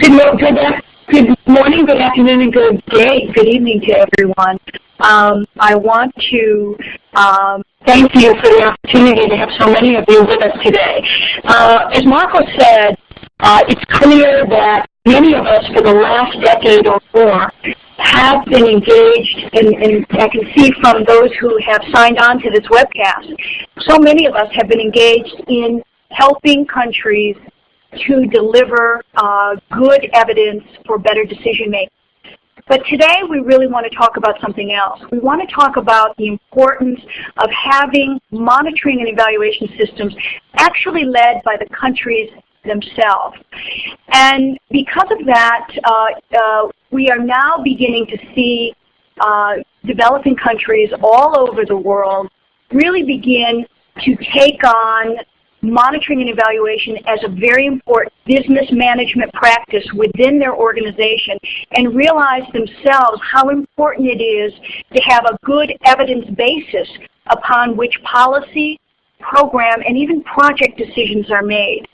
Good morning, good afternoon, and good day, good evening to everyone. I want to thank you for the opportunity to have so many of you with us today. As Marco said, it's clear that many of us for the last decade or more have been engaged, and I can see from those who have signed on to this webcast, so many of us have been engaged in helping countries to deliver good evidence for better decision making. But today we really want to talk about something else. We want to talk about the importance of having monitoring and evaluation systems actually led by the countries themselves. And because of that, we are now beginning to see developing countries all over the world really begin to take on monitoring and evaluation as a very important business management practice within their organization, and realize themselves how important it is to have a good evidence basis upon which policy, program, and even project decisions are made.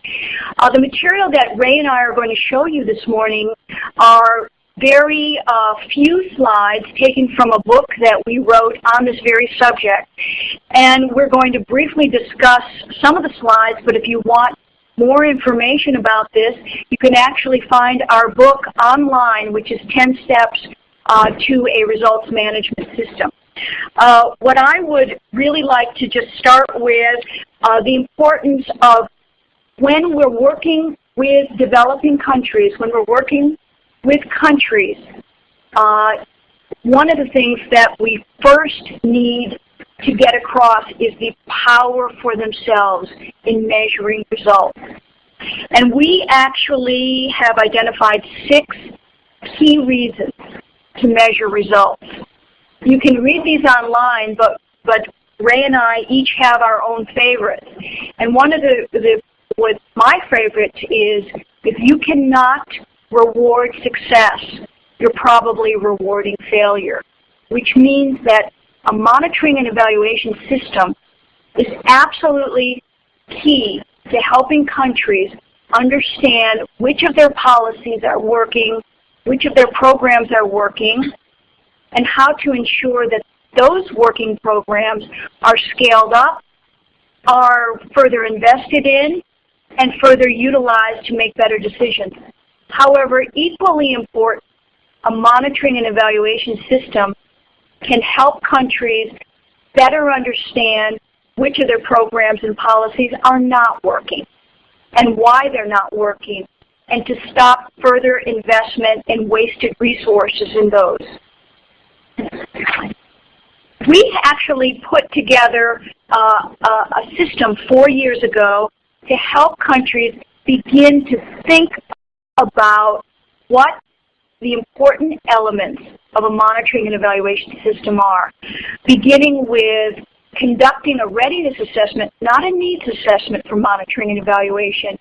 The material that Ray and I are going to show you this morning are very few slides taken from a book that we wrote on this very subject. And we're going to briefly discuss some of the slides, but if you want more information about this, you can actually find our book online, which is 10 Steps to a Results Management System. What I would really like to just start with the importance of when we're working with developing countries, when we're working with countries, one of the things that we first need to get across is the power for themselves in measuring results. And we actually have identified 6 key reasons to measure results. You can read these online, but Ray and I each have our own favorites. And one of what my favorite is, if you cannot reward success, you're probably rewarding failure, which means that a monitoring and evaluation system is absolutely key to helping countries understand which of their policies are working, which of their programs are working, and how to ensure that those working programs are scaled up, are further invested in, and further utilized to make better decisions. However, equally important, a monitoring and evaluation system can help countries better understand which of their programs and policies are not working and why they're not working, and to stop further investment in wasted resources in those. We actually put together a system 4 years ago to help countries begin to think about what the important elements of a monitoring and evaluation system are, beginning with conducting a readiness assessment, not a needs assessment for monitoring and evaluation,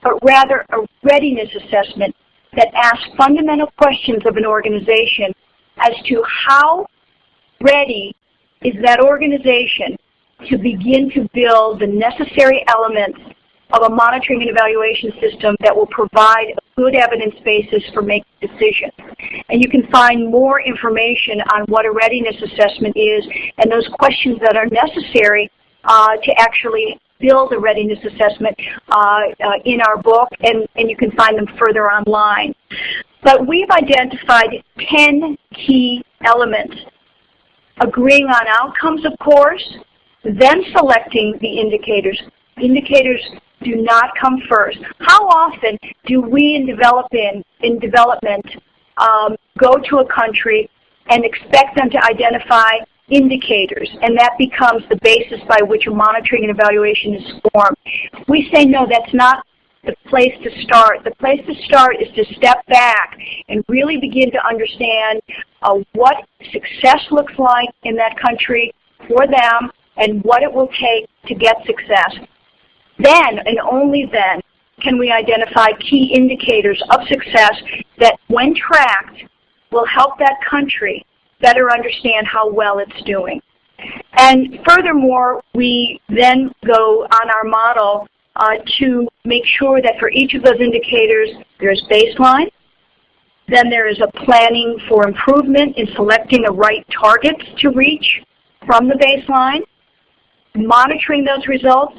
but rather a readiness assessment that asks fundamental questions of an organization as to how ready is that organization to begin to build the necessary elements of a monitoring and evaluation system that will provide a good evidence basis for making decisions. And you can find more information on what a readiness assessment is and those questions that are necessary to actually build a readiness assessment in our book, and you can find them further online. But we've identified 10 key elements: agreeing on outcomes, of course, then selecting the indicators. Indicators do not come first. How often do we in development go to a country and expect them to identify indicators, and that becomes the basis by which a monitoring and evaluation is formed? We say, no, that's not the place to start. The place to start is to step back and really begin to understand what success looks like in that country for them and what it will take to get success. Then, and only then, can we identify key indicators of success that, when tracked, will help that country better understand how well it's doing. And furthermore, we then go on our model to make sure that for each of those indicators there's baseline. Then there is a planning for improvement in selecting the right targets to reach from the baseline, monitoring those results,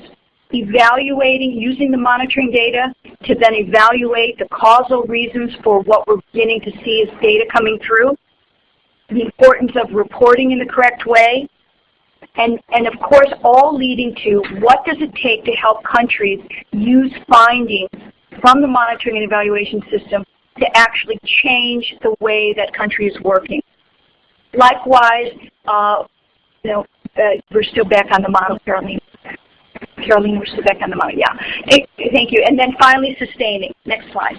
evaluating, using the monitoring data to then evaluate the causal reasons for what we're beginning to see as data coming through, the importance of reporting in the correct way, and of course all leading to what does it take to help countries use findings from the monitoring and evaluation system to actually change the way that country is working. Likewise, we're still back on the model, Caroline. Caroline, we're still back on the model, yeah. Thank you. And then finally, sustaining. Next slide.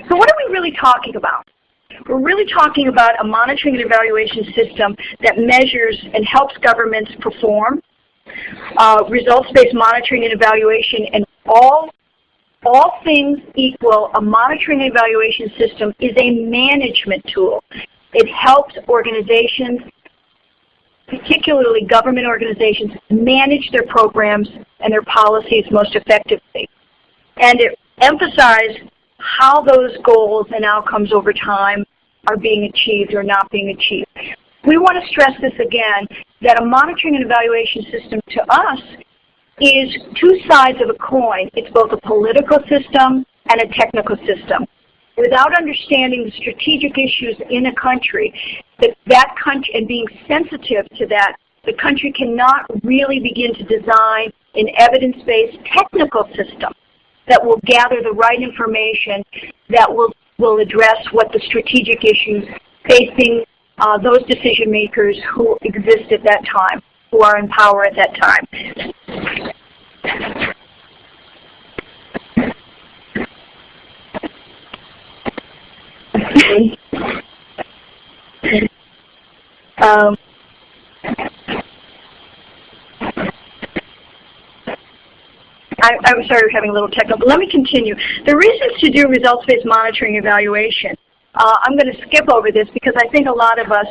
So what are we really talking about? We're really talking about a monitoring and evaluation system that measures and helps governments perform results-based monitoring and evaluation, and all things equal, a monitoring and evaluation system is a management tool. It helps organizations, particularly government organizations, manage their programs and their policies most effectively. And it emphasizes how those goals and outcomes over time are being achieved or not being achieved. We want to stress this again, that a monitoring and evaluation system to us is two sides of a coin. It's both a political system and a technical system. Without understanding the strategic issues in a country, that country, and being sensitive to that, the country cannot really begin to design an evidence-based technical system that will gather the right information that will address what the strategic issues facing those decision makers who exist at that time, who are in power at that time. I'm sorry, we're having a little technical, but let me continue. The reasons to do results-based monitoring evaluation. I'm going to skip over this because I think a lot of us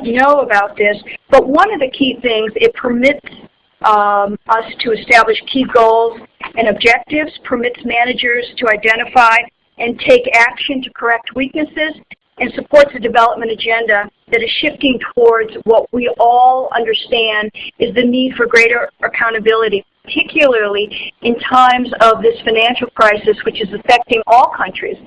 know about this, but one of the key things, it permits us to establish key goals and objectives, permits managers to identify and take action to correct weaknesses, and supports a development agenda that is shifting towards what we all understand is the need for greater accountability, particularly in times of this financial crisis, which is affecting all countries,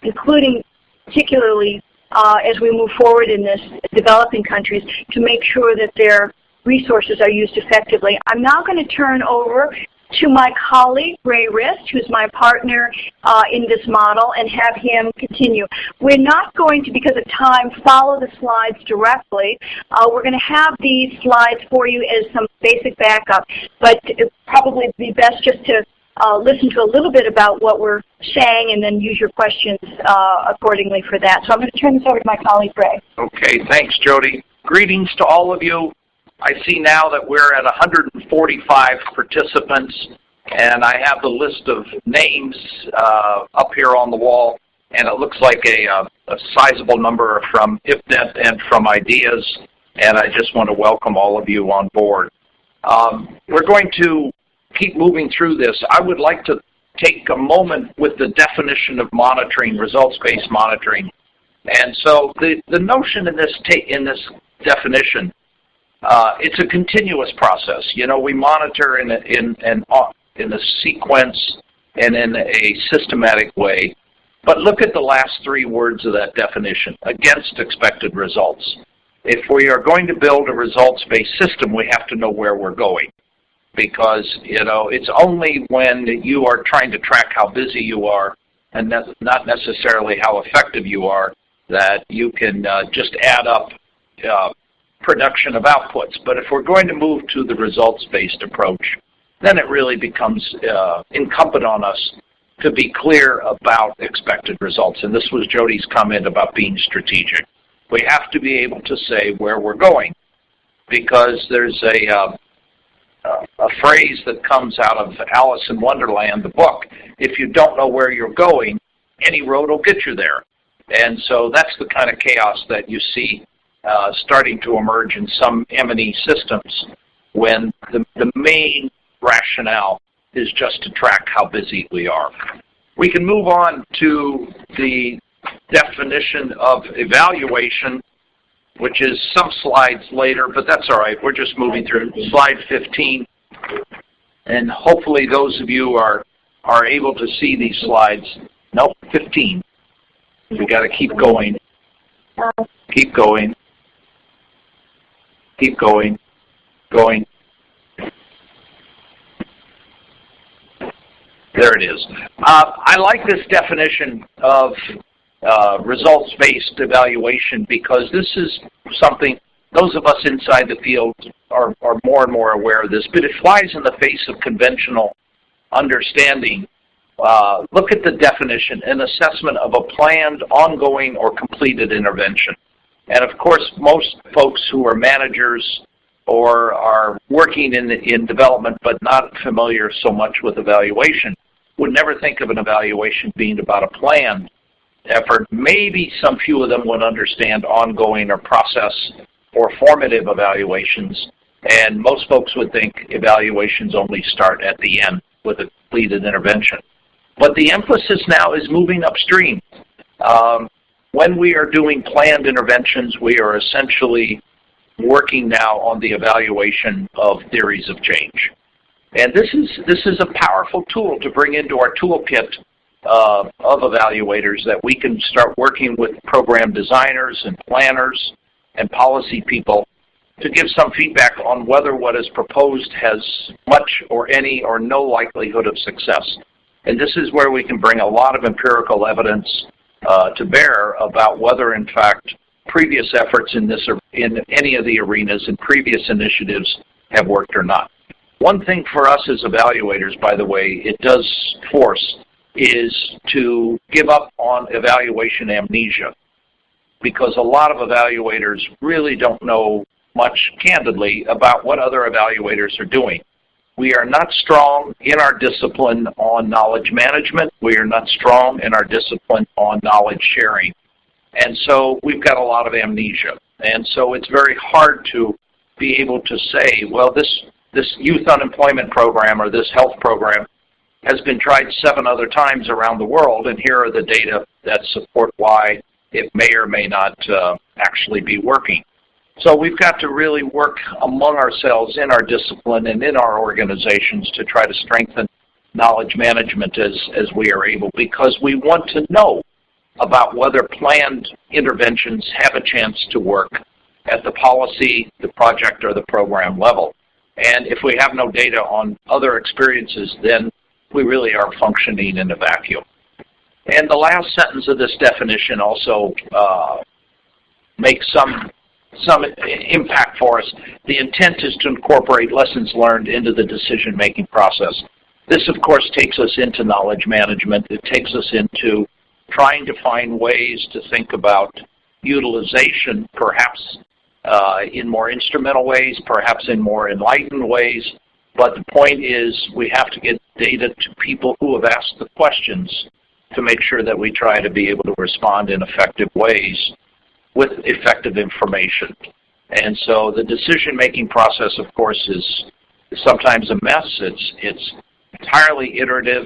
including particularly as we move forward in this developing countries, to make sure that their resources are used effectively. I'm now going to turn over to my colleague, Rist, who's my partner in this model, and have him continue. We're not going to, because of time, follow the slides directly. We're going to have these slides for you as some basic backup, but it would probably be best just to listen to a little bit about what we're saying and then use your questions accordingly for that. So I'm going to turn this over to my colleague, Ray. Okay, thanks, Jody. Greetings to all of you. I see now that we're at 145 participants, and I have the list of names up here on the wall, and it looks like a sizable number from IFNet and from IDEAS, and I just want to welcome all of you on board. We're going to keep moving through this. I would like to take a moment with the definition of monitoring, results-based monitoring. And so the notion in this definition, it's a continuous process. You know, we monitor in a sequence and in a systematic way. But look at the last three words of that definition: against expected results. If we are going to build a results-based system, we have to know where we're going. Because, you know, it's only when you are trying to track how busy you are and not necessarily how effective you are that you can just add up production of outputs. But if we're going to move to the results-based approach, then it really becomes incumbent on us to be clear about expected results. And this was Jody's comment about being strategic. We have to be able to say where we're going, because there's a phrase that comes out of Alice in Wonderland, the book: if you don't know where you're going, any road will get you there. And so that's the kind of chaos that you see starting to emerge in some M&E systems, when the main rationale is just to track how busy we are. We can move on to the definition of evaluation, which is some slides later, but that's all right. We're just moving through slide 15. And hopefully those of you are able to see these slides. Nope, 15. We got to keep going. Keep going. Keep going. Going. There it is. I like this definition of results-based evaluation because this is something those of us inside the field are more and more aware of this, but it flies in the face of conventional understanding. Look at the definition: an assessment of a planned, ongoing, or completed intervention. And of course, most folks who are managers or are working in development but not familiar so much with evaluation would never think of an evaluation being about a planned effort. Maybe some few of them would understand ongoing or process or formative evaluations, and most folks would think evaluations only start at the end with a completed intervention. But the emphasis now is moving upstream. When we are doing planned interventions, we are essentially working now on the evaluation of theories of change. And this is a powerful tool to bring into our toolkit of evaluators, that we can start working with program designers and planners and policy people to give some feedback on whether what is proposed has much or any or no likelihood of success. And this is where we can bring a lot of empirical evidence to bear about whether, in fact, previous efforts in any of the arenas and previous initiatives have worked or not. One thing for us as evaluators, by the way, it does force, is to give up on evaluation amnesia, because a lot of evaluators really don't know much, candidly, about what other evaluators are doing. We are not strong in our discipline on knowledge management. We are not strong in our discipline on knowledge sharing. And so we've got a lot of amnesia. And so it's very hard to be able to say, well, this youth unemployment program or this health program has been tried 7 other times around the world, and here are the data that support why it may or may not actually be working. So we've got to really work among ourselves in our discipline and in our organizations to try to strengthen knowledge management as we are able, because we want to know about whether planned interventions have a chance to work at the policy, the project, or the program level. And if we have no data on other experiences, then we really are functioning in a vacuum. And the last sentence of this definition also makes some impact for us. The intent is to incorporate lessons learned into the decision-making process. This, of course, takes us into knowledge management. It takes us into trying to find ways to think about utilization, perhaps in more instrumental ways, perhaps in more enlightened ways. But the point is, we have to get data to people who have asked the questions to make sure that we try to be able to respond in effective ways with effective information. And so the decision-making process, of course, is sometimes a mess. It's entirely iterative.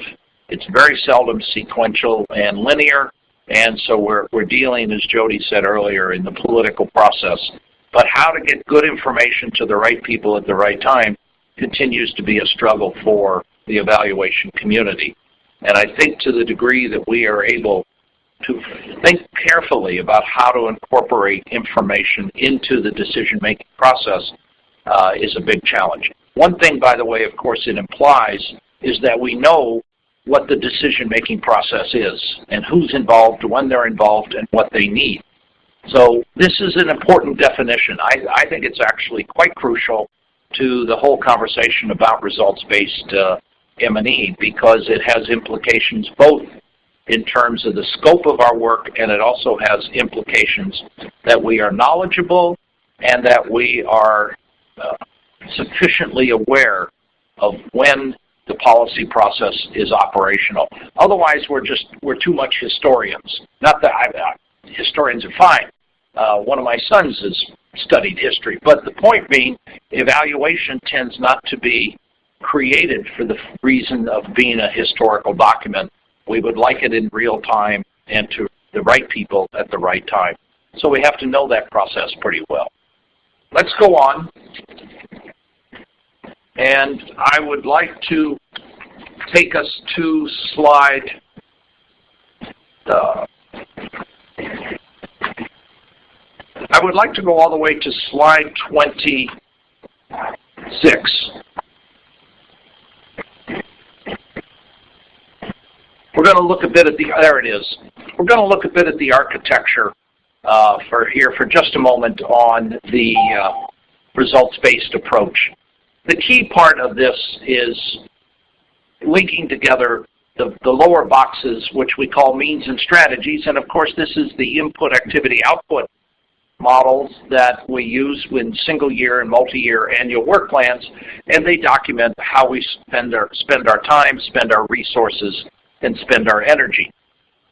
It's very seldom sequential and linear. And so we're dealing, as Jody said earlier, in the political process. But how to get good information to the right people at the right time continues to be a struggle for the evaluation community. And I think to the degree that we are able to think carefully about how to incorporate information into the decision-making process is a big challenge. One thing, by the way, of course, it implies is that we know what the decision-making process is and who's involved, when they're involved, and what they need. So this is an important definition. I think it's actually quite crucial to the whole conversation about results-based M&E, because it has implications both in terms of the scope of our work, and it also has implications that we are knowledgeable and that we are sufficiently aware of when the policy process is operational. Otherwise, we're too much historians. Not that historians are fine. One of my sons has studied history, but the point being, evaluation tends not to be created for the reason of being a historical document. We would like it in real time and to the right people at the right time. So we have to know that process pretty well. Let's go on. And I would like to take us to slide I would like to go all the way to slide 26. We're going to look a bit at there it is. We're going to look a bit at the architecture for just a moment on the results-based approach. The key part of this is linking together the lower boxes, which we call means and strategies, and of course this is the input, activity, output models that we use in single-year and multi-year annual work plans, and they document how we spend our time, spend our resources, and spend our energy.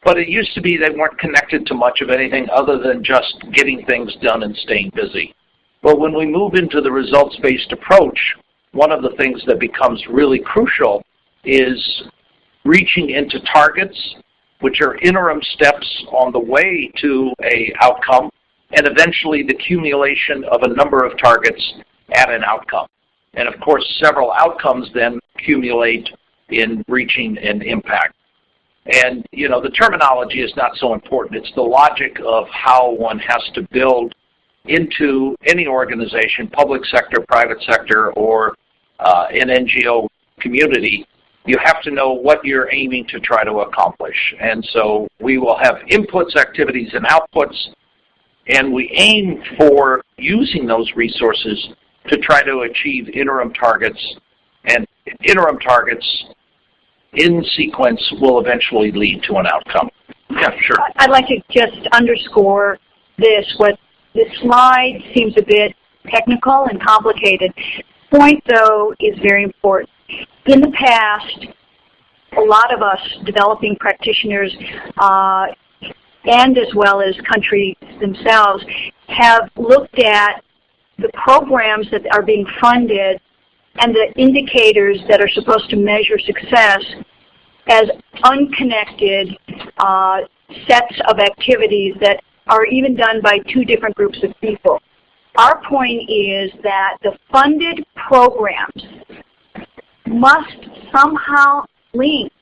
But it used to be they weren't connected to much of anything other than just getting things done and staying busy. But when we move into the results-based approach, one of the things that becomes really crucial is reaching into targets, which are interim steps on the way to an outcome, and eventually the accumulation of a number of targets at an outcome. And of course, several outcomes then accumulate in reaching an impact. And you know, the terminology is not so important. It's the logic of how one has to build into any organization, public sector, private sector, or an NGO community. You have to know what you're aiming to try to accomplish. And so we will have inputs, activities, and outputs, and we aim for using those resources to try to achieve interim targets, and interim targets in sequence will eventually lead to an outcome. Yeah, sure. I'd like to just underscore this. What this slide seems a bit technical and complicated. Point, though, is very important. In the past, a lot of us developing practitioners and as well as countries themselves have looked at the programs that are being funded and the indicators that are supposed to measure success as unconnected sets of activities that are even done by two different groups of people. Our point is that the funded programs must somehow link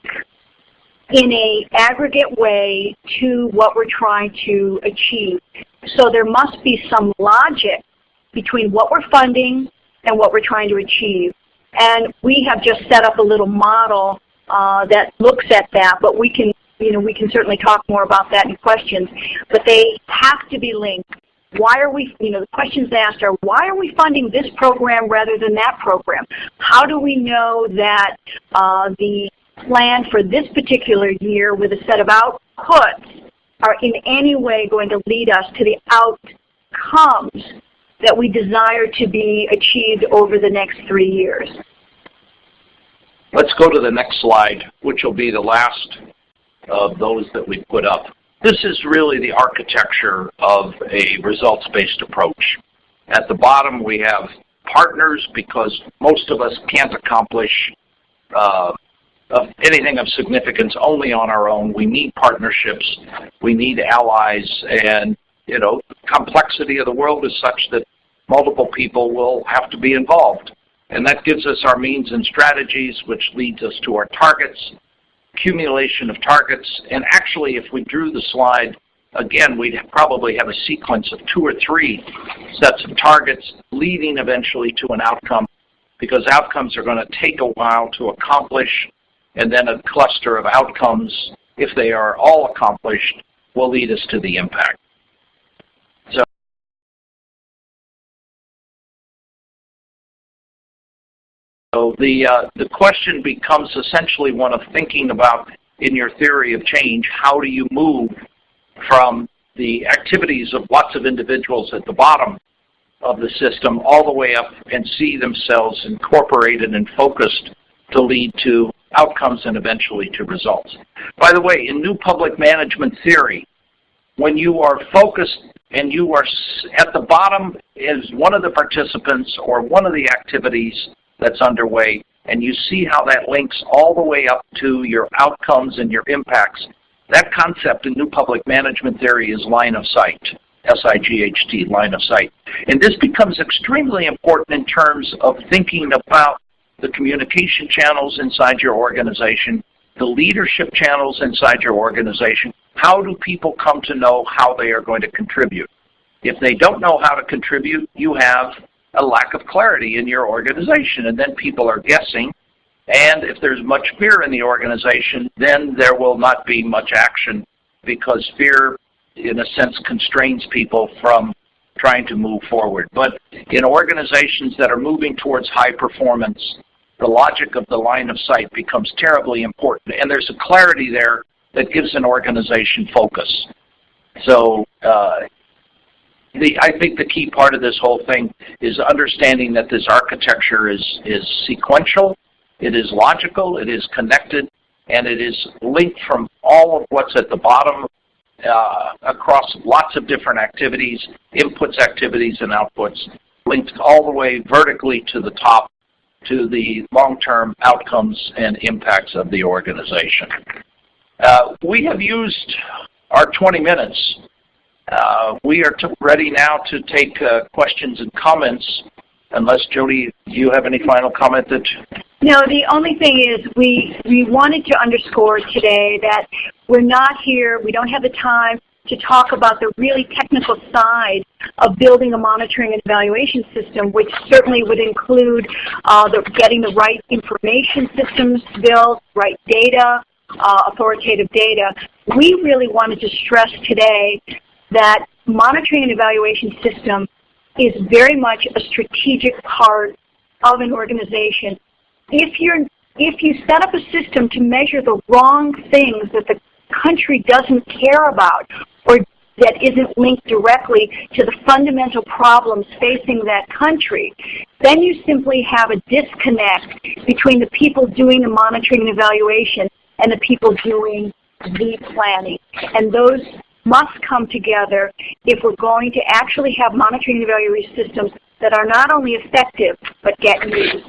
in an aggregate way to what we're trying to achieve. So there must be some logic between what we're funding and what we're trying to achieve. And we have just set up a little model that looks at that, but we can certainly talk more about that in questions. But they have to be linked. Why are we, the questions asked are, why are we funding this program rather than that program? How do we know that the plan for this particular year with a set of outputs are in any way going to lead us to the outcomes that we desire to be achieved over the next 3 years? Let's go to the next slide, which will be the last of those that we put up. This is really the architecture of a results-based approach. At the bottom we have partners, because most of us can't accomplish anything of significance only on our own. We need partnerships, we need allies, and the complexity of the world is such that multiple people will have to be involved. And that gives us our means and strategies, which leads us to our targets, accumulation of targets. And actually, if we drew the slide, again, we'd probably have a sequence of 2 or 3 sets of targets leading eventually to an outcome, because outcomes are going to take a while to accomplish, and then a cluster of outcomes, if they are all accomplished, will lead us to the impact. So the question becomes essentially one of thinking about, in your theory of change, how do you move from the activities of lots of individuals at the bottom of the system all the way up and see themselves incorporated and focused to lead to outcomes and eventually to results. By the way, in new public management theory, when you are focused and you are at the bottom is one of the participants or one of the activities that's underway, and you see how that links all the way up to your outcomes and your impacts. That concept in New Public Management Theory is line of sight, S-I-G-H-T, line of sight. And this becomes extremely important in terms of thinking about the communication channels inside your organization, the leadership channels inside your organization. How do people come to know how they are going to contribute? If they don't know how to contribute, you have a lack of clarity in your organization, and then people are guessing. And if there's much fear in the organization, then there will not be much action, because fear, in a sense, constrains people from trying to move forward. But in organizations that are moving towards high performance, the logic of the line of sight becomes terribly important, and there's a clarity there that gives an organization focus. So I think the key part of this whole thing is understanding that this architecture is sequential, it is logical, it is connected, and it is linked from all of what's at the bottom across lots of different activities, inputs, activities, and outputs, linked all the way vertically to the top, to the long-term outcomes and impacts of the organization. We have used our 20 minutes. We are ready now to take questions and comments, unless, Jody, do you have any final comment? No, the only thing is we wanted to underscore today that we're not here, we don't have the time to talk about the really technical side of building a monitoring and evaluation system, which certainly would include getting the right information systems built, right data, authoritative data. We really wanted to stress today that monitoring and evaluation system is very much a strategic part of an organization. If you set up a system to measure the wrong things that the country doesn't care about, or that isn't linked directly to the fundamental problems facing that country, then you simply have a disconnect between the people doing the monitoring and evaluation and the people doing the planning. And those must come together if we're going to actually have monitoring and evaluation systems that are not only effective but get used.